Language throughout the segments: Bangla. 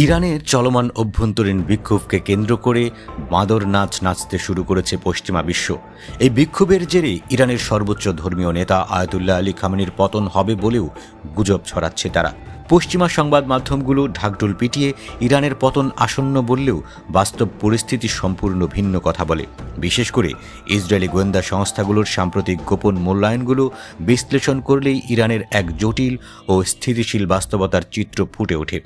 ইরানের চলমান অভ্যন্তরীণ বিক্ষোভকে কেন্দ্র করে বাঁদর নাচ নাচতে শুরু করেছে পশ্চিমা বিশ্ব। এই বিক্ষোভের জেরে ইরানের সর্বোচ্চ ধর্মীয় নেতা আয়াতুল্লাহ আলী খামেনির পতন হবে বলেও গুজব ছড়াচ্ছে তারা। পশ্চিমা সংবাদ মাধ্যমগুলো ঢাকঢোল পিটিয়ে ইরানের পতন আসন্ন বললেও বাস্তব পরিস্থিতি সম্পূর্ণ ভিন্ন কথা বলে। বিশেষ করে ইসরায়েলি গোয়েন্দা সংস্থাগুলোর সাম্প্রতিক গোপন মূল্যায়নগুলো বিশ্লেষণ করলেই ইরানের এক জটিল ও স্থিতিশীল বাস্তবতার চিত্র ফুটে ওঠে।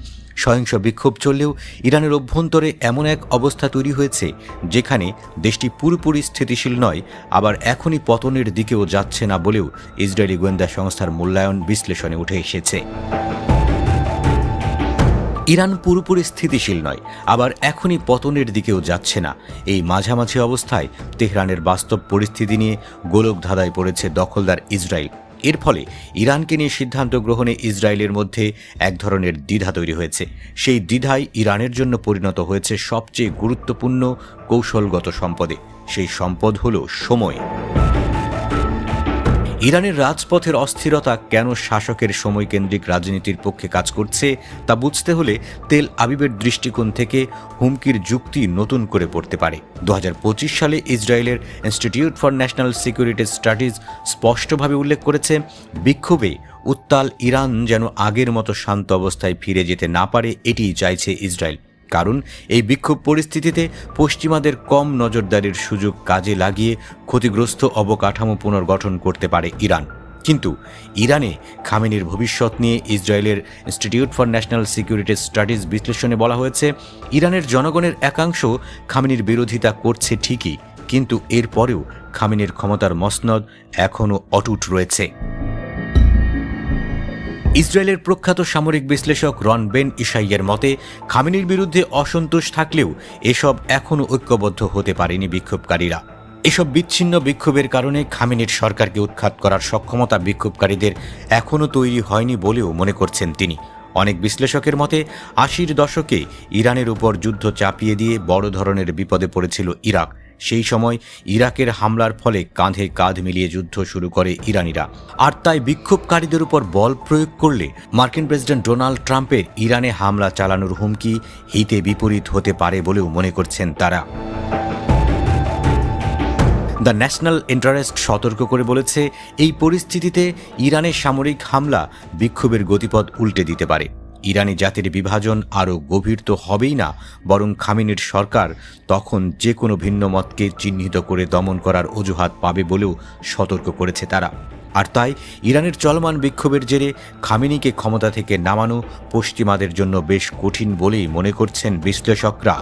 সহিংস বিক্ষোভ চললেও ইরানের অভ্যন্তরে এমন এক অবস্থা তৈরি হয়েছে যেখানে দেশটি পুরোপুরি স্থিতিশীল নয়, আবার এখনই পতনের দিকেও যাচ্ছে না বলেও ইসরায়েলি গোয়েন্দা সংস্থার মূল্যায়ন বিশ্লেষণে উঠে এসেছে। ইরান পুরোপুরি স্থিতিশীল নয়, আবার এখনই পতনের দিকেও যাচ্ছে না। এই মাঝামাঝি অবস্থায় তেহরানের বাস্তব পরিস্থিতি নিয়ে গোলকধাঁধায় পড়েছে দখলদার ইসরায়েল। এর ফলে ইরানকে নিয়ে সিদ্ধান্ত গ্রহণে ইসরায়েলের মধ্যে এক ধরনের দ্বিধা তৈরি হয়েছে। সেই দ্বিধাই ইরানের জন্য পরিণত হয়েছে সবচেয়ে গুরুত্বপূর্ণ কৌশলগত সম্পদে। সেই সম্পদ হল সময়। ইরানের রাজপথের অস্থিরতা কেন শাসকের সময়কেন্দ্রিক রাজনীতির পক্ষে কাজ করছে তা বুঝতে হলে তেল আবিবের দৃষ্টিকোণ থেকে হুমকির যুক্তি নতুন করে পড়তে পারে। 2025 সালে ইসরায়েলের institute for national security studies স্পষ্টভাবে উল্লেখ করেছে, বিক্ষোভে উত্তাল ইরান যেন আগের মতো শান্ত অবস্থায় ফিরে যেতে না পারে, এটিই চাইছে ইসরায়েল। কারণ এই বিক্ষোভ পরিস্থিতিতে পশ্চিমাদের কম নজরদারির সুযোগ কাজে লাগিয়ে ক্ষতিগ্রস্ত অবকাঠামো পুনর্গঠন করতে পারে ইরান। কিন্তু ইরানে খামেনির ভবিষ্যৎ নিয়ে ইসরায়েলের institute for national security studies বিশ্লেষণে বলা হয়েছে, ইরানের জনগণের একাংশ খামেনির বিরোধিতা করছে ঠিকই, কিন্তু এরপরেও খামেনির ক্ষমতার মসনদ এখনও অটুট রয়েছে। ইসরায়েলের প্রখ্যাত সামরিক বিশ্লেষক রন বেন ইশাইয়ের মতে, খামেনির বিরুদ্ধে অসন্তোষ থাকলেও এসব এখনও ঐক্যবদ্ধ হতে পারেনি বিক্ষোভকারীরা। এসব বিচ্ছিন্ন বিক্ষোভের কারণে খামেনির সরকারকে উৎখাত করার সক্ষমতা বিক্ষোভকারীদের এখনও তৈরি হয়নি বলেও মনে করছেন তিনি। অনেক বিশ্লেষকের মতে 80-র দশকে ইরানের উপর যুদ্ধ চাপিয়ে দিয়ে বড় ধরনের বিপদে পড়েছিল ইরাক। সেই সময় ইরাকের হামলার ফলে কাঁধে কাঁধ মিলিয়ে যুদ্ধ শুরু করে ইরানিরা। আর তাই বিক্ষোভকারীদের উপর বল প্রয়োগ করলে মার্কিন প্রেসিডেন্ট ডোনাল্ড ট্রাম্পের ইরানে হামলা চালানোর হুমকি হিতে বিপরীত হতে পারে বলেও মনে করছেন তারা। দ্য ন্যাশনাল ইন্টারেস্ট সতর্ক করে বলেছে, এই পরিস্থিতিতে ইরানের সামরিক হামলা বিক্ষোভের গতিপথ উল্টে দিতে পারে। ইরানি জাতির বিভাজন আরও গভীর তো হবেই না, বরং খামেনির সরকার তখন যে কোনো ভিন্ন মতকে চিহ্নিত করে দমন করার অজুহাত পাবে বলেও সতর্ক করেছে তারা। আর তাই ইরানের চলমান বিক্ষোভের জেরে খামেনিকে ক্ষমতা থেকে নামানো পশ্চিমাদের জন্য বেশ কঠিন বলেই মনে করছেন বিশ্লেষকরা।